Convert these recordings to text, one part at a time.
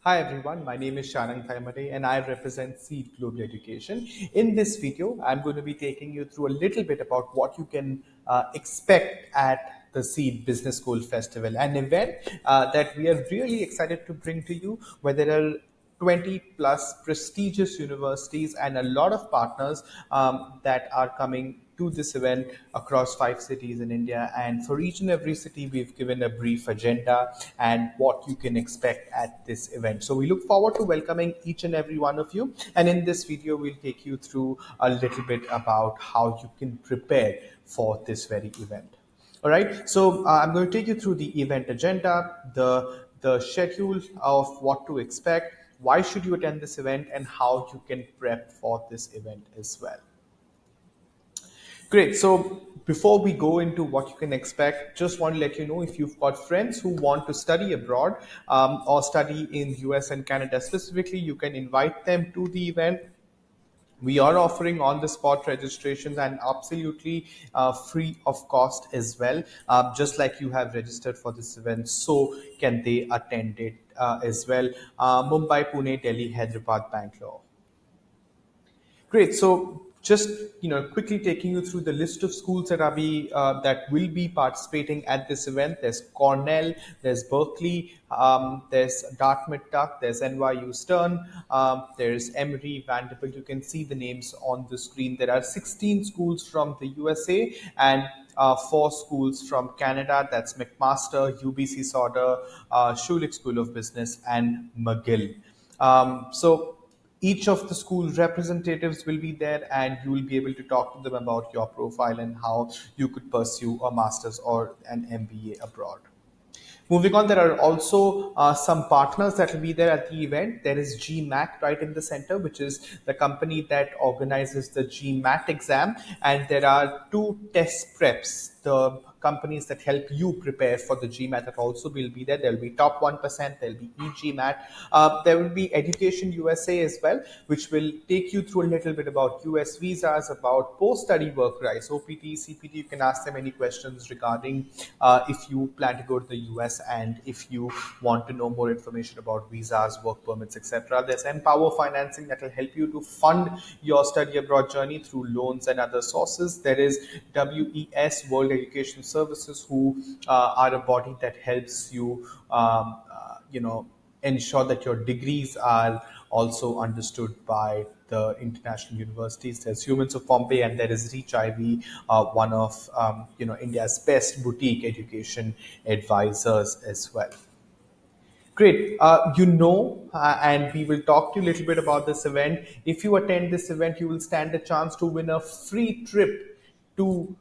Hi everyone, my name is Sharang Thaimare and I represent Seed Global Education. In this video, I'm going to be taking you through a little bit about what you can expect at the Seed Business School Festival, an event that we are really excited to bring to you, where there are 20 plus prestigious universities and a lot of partners that are coming to this event across 5 cities in India. And for each and every city, we've given a brief agenda and what you can expect at this event. So we look forward to welcoming each and every one of you. And in this video, we'll take you through a little bit about how you can prepare for this very event. All right. So I'm going to take you through the event agenda, the schedule of what to expect, why should you attend this event, and how you can prep for this event as well. Great. So before we go into what you can expect, just want to let you know if you've got friends who want to study abroad or study in US and Canada specifically, you can invite them to the event. We are offering on the spot registrations and absolutely free of cost as well. Just like you have registered for this event, so can they attend it as well. Mumbai, Pune, Delhi, Hyderabad, Bangalore. Great. So just quickly taking you through the list of schools that will be participating at this event. There's Cornell, there's Berkeley, there's Dartmouth-Tuck, there's NYU-Stern, there's Emory, Vanderbilt. You can see the names on the screen. There are 16 schools from the USA and 4 schools from Canada. That's McMaster, UBC Sauder, Schulich School of Business, and McGill. So each of the school representatives will be there and you will be able to talk to them about your profile and how you could pursue a master's or an MBA abroad. Moving on, there are also some partners that will be there at the event. There is GMAC right in the center, which is the company that organizes the GMAT exam. And there are 2 test preps, the companies that help you prepare for the GMAT that also will be there. There will be top 1%, there will be eGMAT. There will be Education USA as well, which will take you through a little bit about US visas, about post-study work rights, OPT, CPT. You can ask them any questions regarding if you plan to go to the US and if you want to know more information about visas, work permits, etc. There's Empower Financing that will help you to fund your study abroad journey through loans and other sources. There is WES, World Education Services, who are a body that helps you, ensure that your degrees are also understood by the international universities. There's Humans of Pompeii and there is Reach IV, one of India's best boutique education advisors as well. Great. And we will talk to you a little bit about this event. If you attend this event, you will stand a chance to win a free trip to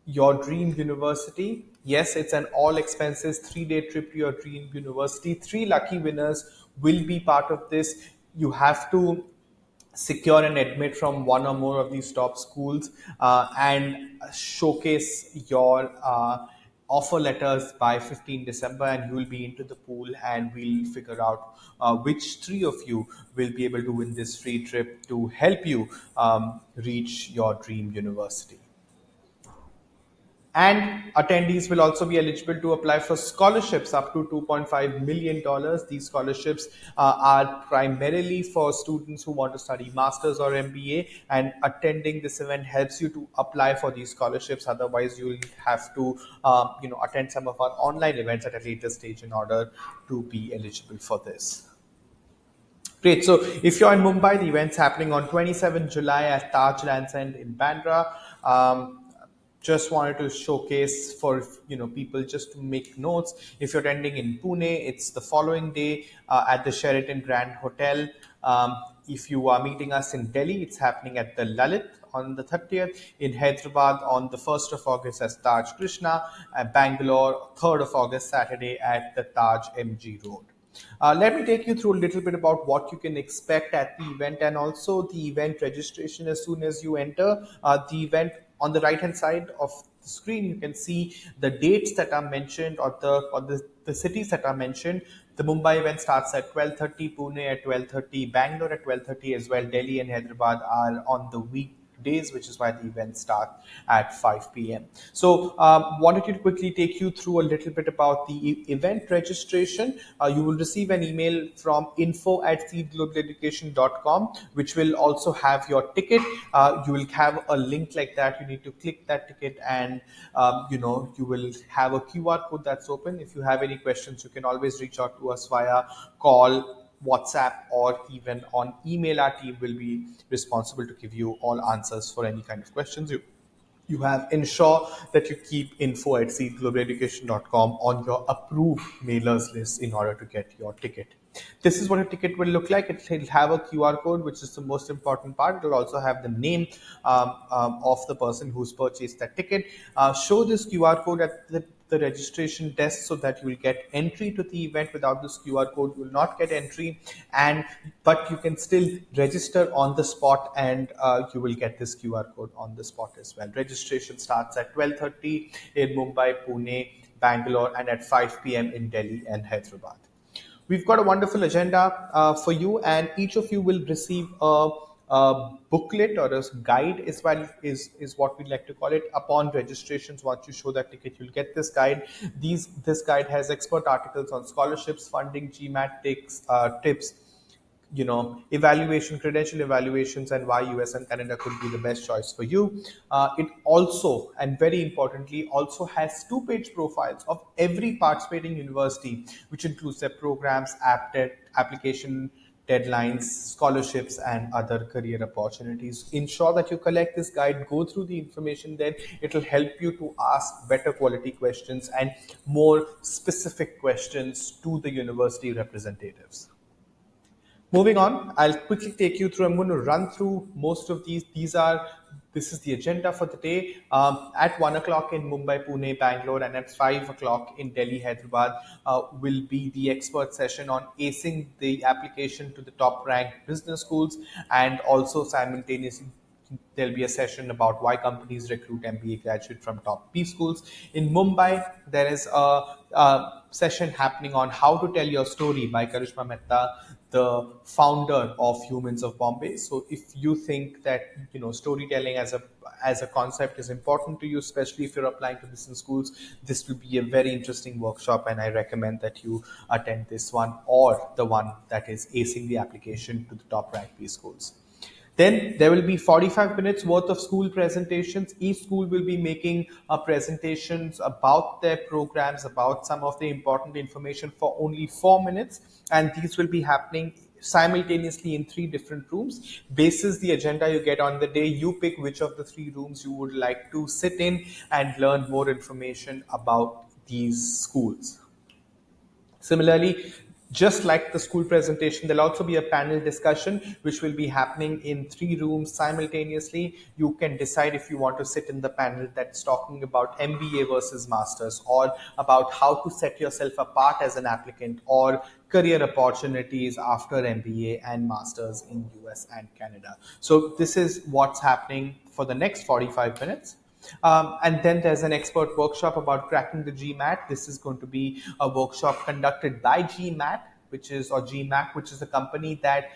your dream university. Yes, it's an all expenses 3-day trip to your dream university. 3 lucky winners will be part of this. You have to secure an admit from one or more of these top schools and showcase your offer letters by 15 December, and you will be into the pool and we'll figure out which 3 of you will be able to win this free trip to help you reach your dream university. And attendees will also be eligible to apply for scholarships up to $2.5 million. These scholarships are primarily for students who want to study masters or MBA, and attending this event helps you to apply for these scholarships. Otherwise, you'll have to attend some of our online events at a later stage in order to be eligible for this. Great. So if you're in Mumbai, the event's happening on 27 July at Taj Lands End in Bandra. Just wanted to showcase for people just to make notes. If you're attending in Pune, it's the following day at the Sheraton Grand Hotel. If you are meeting us in Delhi, it's happening at the Lalit on the 30th. In Hyderabad on the 1st of August as Taj Krishna. Bangalore, 3rd of August, Saturday at the Taj MG Road. Let me take you through a little bit about what you can expect at the event and also the event registration as soon as you enter the event. On the right hand side of the screen, you can see the dates that are mentioned or the cities that are mentioned. The Mumbai event starts at 12:30, Pune at 12:30, Bangalore at 12:30 as well. Delhi and Hyderabad are on the days, which is why the events start at 5 p.m. So wanted to quickly take you through a little bit about the event registration. You will receive an email from info@seedglobaleducation.com, which will also have your ticket. You will have a link like that. You need to click that ticket, and you will have a QR code that's open. If you have any questions, you can always reach out to us via call, WhatsApp, or even on email. Our team will be responsible to give you all answers for any kind of questions you have. Ensure that you keep info@seedglobaleducation.com on your approved mailers list in order to get your ticket. This is what a ticket will look like. It'll have a QR code, which is the most important part. It'll also have the name of the person who's purchased that ticket. Show this QR code at the registration desk so that you will get entry to the event. Without this QR code, you will not get entry, but you can still register on the spot, and you will get this QR code on the spot as well. Registration starts at 12:30 in Mumbai, Pune, Bangalore, and at 5 p.m. in Delhi and Hyderabad. We've got a wonderful agenda for you, and each of you will receive a booklet or a guide is what we like to call it upon registrations. Once you show that ticket, you'll get this guide. This guide has expert articles on scholarships, funding, GMAT tips, evaluation, credential evaluations, and why US and Canada could be the best choice for you. It also, and very importantly, also has two-page profiles of every participating university, which includes their programs, application deadlines, scholarships, and other career opportunities. Ensure that you collect this guide, go through the information there. It'll help you to ask better quality questions and more specific questions to the university representatives. Moving on, I'll quickly take you through. I'm going to run through most of these. This is the agenda for the day. At 1 o'clock in Mumbai, Pune, Bangalore, and at 5 o'clock in Delhi, Hyderabad, will be the expert session on acing the application to the top ranked business schools, and also simultaneously there'll be a session about why companies recruit MBA graduate from top B schools. In Mumbai, there is a session happening on how to tell your story by Karishma Mehta, the founder of Humans of Bombay. So if you think that storytelling as a concept is important to you, especially if you're applying to business schools, this will be a very interesting workshop, and I recommend that you attend this one or the one that is acing the application to the top ranked B schools. Then there will be 45 minutes worth of school presentations. Each school will be making presentations about their programs, about some of the important information for only 4 minutes. And these will be happening simultaneously in 3 different rooms. Basis the agenda you get on the day, you pick which of the 3 rooms you would like to sit in and learn more information about these schools. Similarly, just like the school presentation, there'll also be a panel discussion which will be happening in 3 rooms simultaneously. You can decide if you want to sit in the panel that's talking about MBA versus masters, or about how to set yourself apart as an applicant, or career opportunities after MBA and masters in US and Canada. So this is what's happening for the next 45 minutes. And then there's an expert workshop about cracking the GMAT. This is going to be a workshop conducted by GMAT, GMAC, which is a company that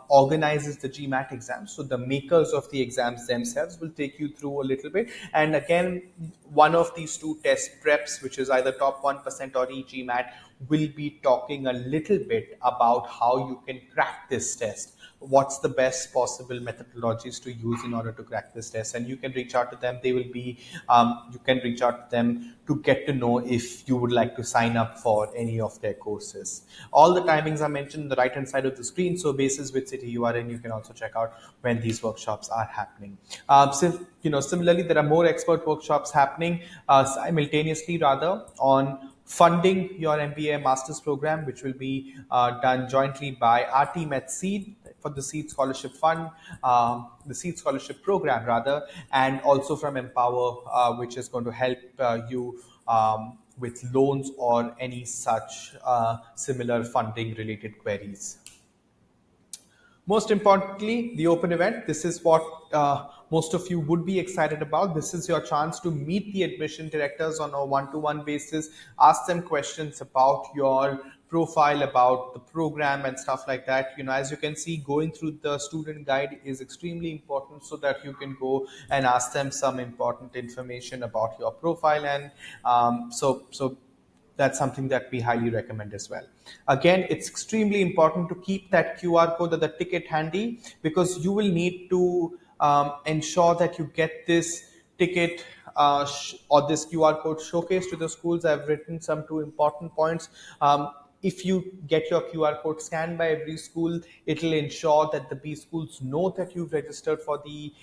organizes the GMAT exams. So the makers of the exams themselves will take you through a little bit. And again, one of these 2 test preps, which is either top 1% or e-GMAT, will be talking a little bit about how you can crack this test. What's the best possible methodologies to use in order to crack this test, and you can reach out to them. You can reach out to them to get to know if you would like to sign up for any of their courses. All the timings are mentioned on the right hand side of the screen, so basis which city you are in, you can also check out when these workshops are happening. Similarly, there are more expert workshops happening simultaneously on funding your MBA master's program, which will be done jointly by our team at Seed for the Seed Scholarship Fund, the Seed Scholarship Program rather, and also from Empower, which is going to help you with loans or any such similar funding related queries. Most importantly, the open event. This is what most of you would be excited about. This is your chance to meet the admission directors on a one-to-one basis, ask them questions about your profile, about the program and stuff like that. As you can see, going through the student guide is extremely important important, so that you can go and ask them some important information about your profile. And so that's something that we highly recommend as well. Again, it's extremely important to keep that QR code or the ticket handy, because you will need to ensure that you get this ticket or this QR code showcased to the schools. I've written some two important points. If you get your QR code scanned by every school, it'll ensure that the B schools know that you've registered for the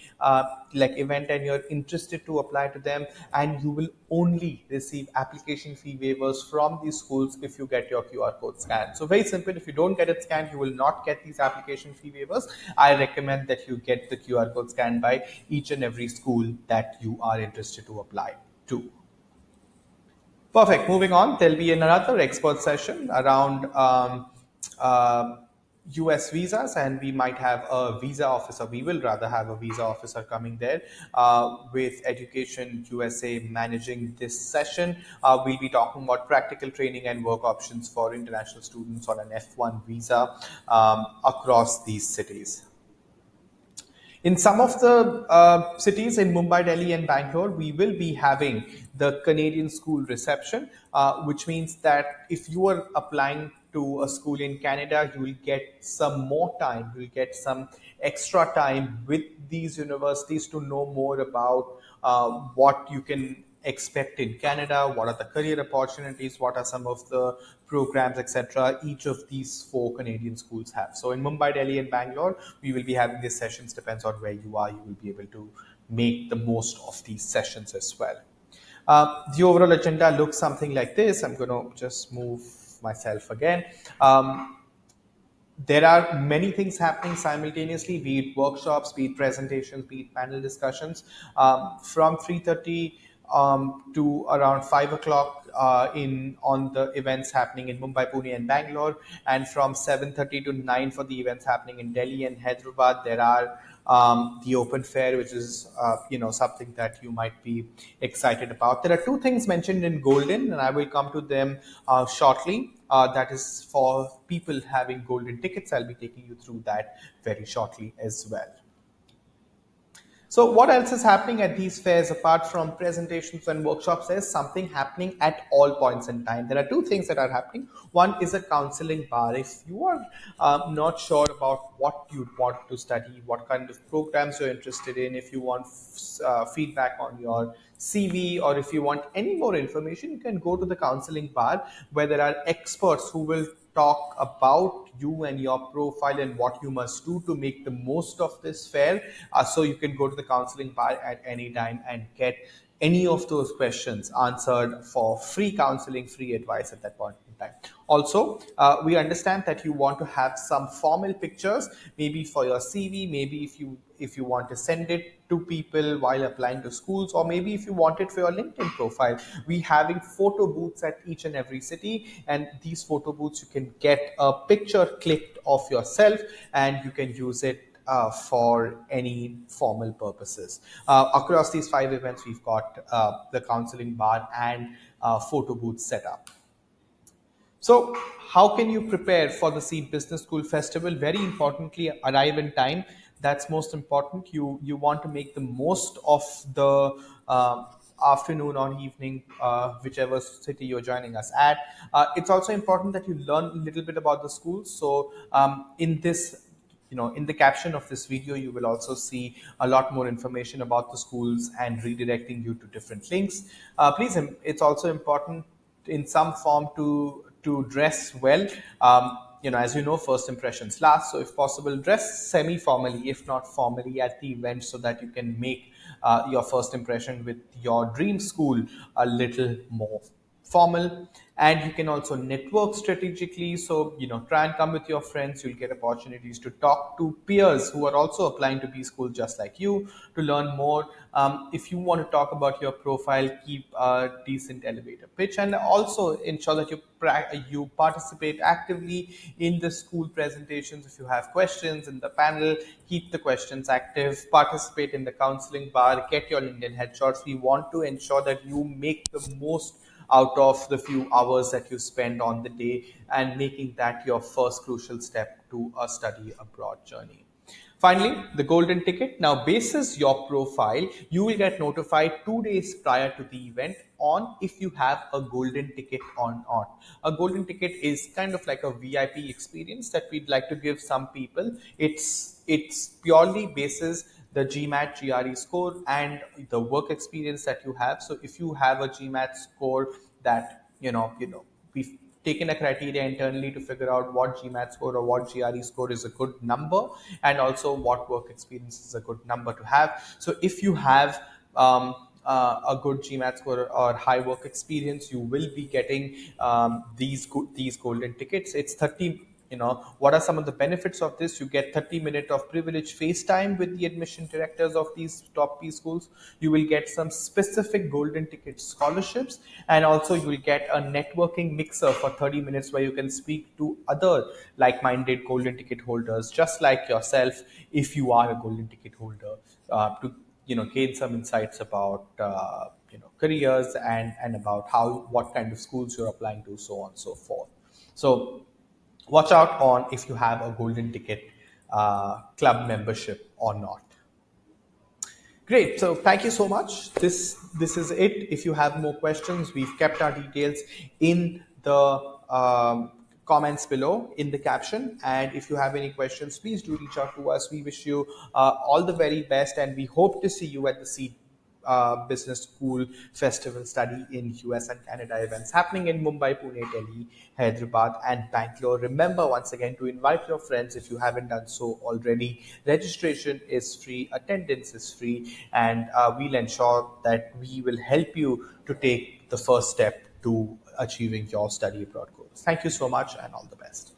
event and you're interested to apply to them, and you will only receive application fee waivers from these schools if you get your QR code scanned. So very simple. If you don't get it scanned, you will not get these application fee waivers. I recommend that you get the QR code scanned by each and every school that you are interested to apply to. Perfect. Moving on, there'll be another expert session around uh, US visas, and we might have a visa officer. We will rather have a visa officer coming there with Education USA managing this session. We'll be talking about practical training and work options for international students on an F1 visa across these cities. In some of the cities in Mumbai, Delhi, and Bangalore, we will be having the Canadian school reception, which means that if you are applying to a school in Canada, you will get some more time, you will get some extra time with these universities to know more about what you can expect in Canada, what are the career opportunities, what are some of the programs, etc. each of these four Canadian schools have. So in Mumbai, Delhi, and Bangalore, we will be having these sessions. Depends on where you are, you will be able to make the most of these sessions as well. The overall agenda looks something like this. I'm going to just move myself again. There are many things happening simultaneously, be it workshops, be it presentations, be it panel discussions. From 3:30 to around 5 o'clock in on the events happening in Mumbai, Pune, and Bangalore, and from 7:30 to 9 for the events happening in Delhi and Hyderabad. There are the open fair, which is something that you might be excited about. There are two things mentioned in Golden, and I will come to them shortly. That is for people having golden tickets. I'll be taking you through that very shortly as well. So what else is happening at these fairs apart from presentations and workshops? There's something happening at all points in time. There are two things that are happening. One is a counseling bar. If you are not sure about what you want to study, what kind of programs you're interested in, if you want feedback on your CV, or if you want any more information, you can go to the counseling bar, where there are experts who will talk about you and your profile and what you must do to make the most of this fair. So you can go to the counseling bar at any time and get any of those questions answered for free counseling, free advice at that point in time. Also, we understand that you want to have some formal pictures, maybe for your CV, maybe if you want to send it to people while applying to schools, or maybe if you want it for your LinkedIn profile. We having photo booths at each and every city, and these photo booths you can get a picture clicked of yourself and you can use it for any formal purposes. Across these 5 events, we've got the counseling bar and photo booth set up. So, how can you prepare for the Seed Business School Festival? Very importantly, arrive in time. That's most important. You want to make the most of the afternoon or evening, whichever city you're joining us at. It's also important that you learn a little bit about the schools. So, in this in the caption of this video, you will also see a lot more information about the schools and redirecting you to different links. Please, it's also important in some form to dress well. As you know, first impressions last. So if possible, dress semi-formally, if not formally, at the event, so that you can make your first impression with your dream school a little more formal. And you can also network strategically. So try and come with your friends. You'll get opportunities to talk to peers who are also applying to B school just like you, to learn more. If you want to talk about your profile, keep a decent elevator pitch, and also ensure that you participate actively in the school presentations. If you have questions in the panel, keep the questions active. Participate in the counseling bar. Get your LinkedIn headshots. We want to ensure that you make the most out of the few hours that you spend on the day, and making that your first crucial step to a study abroad journey. Finally, the golden ticket. Now, basis your profile, you will get notified 2 days prior to the event on if you have a golden ticket or not. A golden ticket is kind of like a VIP experience that we'd like to give some people. It's purely basis the GMAT GRE score and the work experience that you have. So if you have a GMAT score that we've taken a criteria internally to figure out what GMAT score or what GRE score is a good number, and also what work experience is a good number to have. So if you have a good GMAT score or high work experience, you will be getting these golden tickets. It's 30. What are some of the benefits of this? You get 30 minutes of privileged FaceTime with the admission directors of these top P schools. You will get some specific golden ticket scholarships, and also you will get a networking mixer for 30 minutes where you can speak to other like-minded golden ticket holders just like yourself if you are a golden ticket holder, to gain some insights about careers and about what kind of schools you're applying to, so on and so forth. So watch out on if you have a golden ticket club membership or not. Great. So thank you so much. This is it. If you have more questions, we've kept our details in the comments below in the caption. And if you have any questions, please do reach out to us. We wish you all the very best, and we hope to see you at the Seed Business School Festival Study in US and Canada events happening in Mumbai, Pune, Delhi, Hyderabad, and Bangalore. Remember once again to invite your friends if you haven't done so already. Registration is free, attendance is free, and we'll ensure that we will help you to take the first step to achieving your study abroad goals. Thank you so much, and all the best.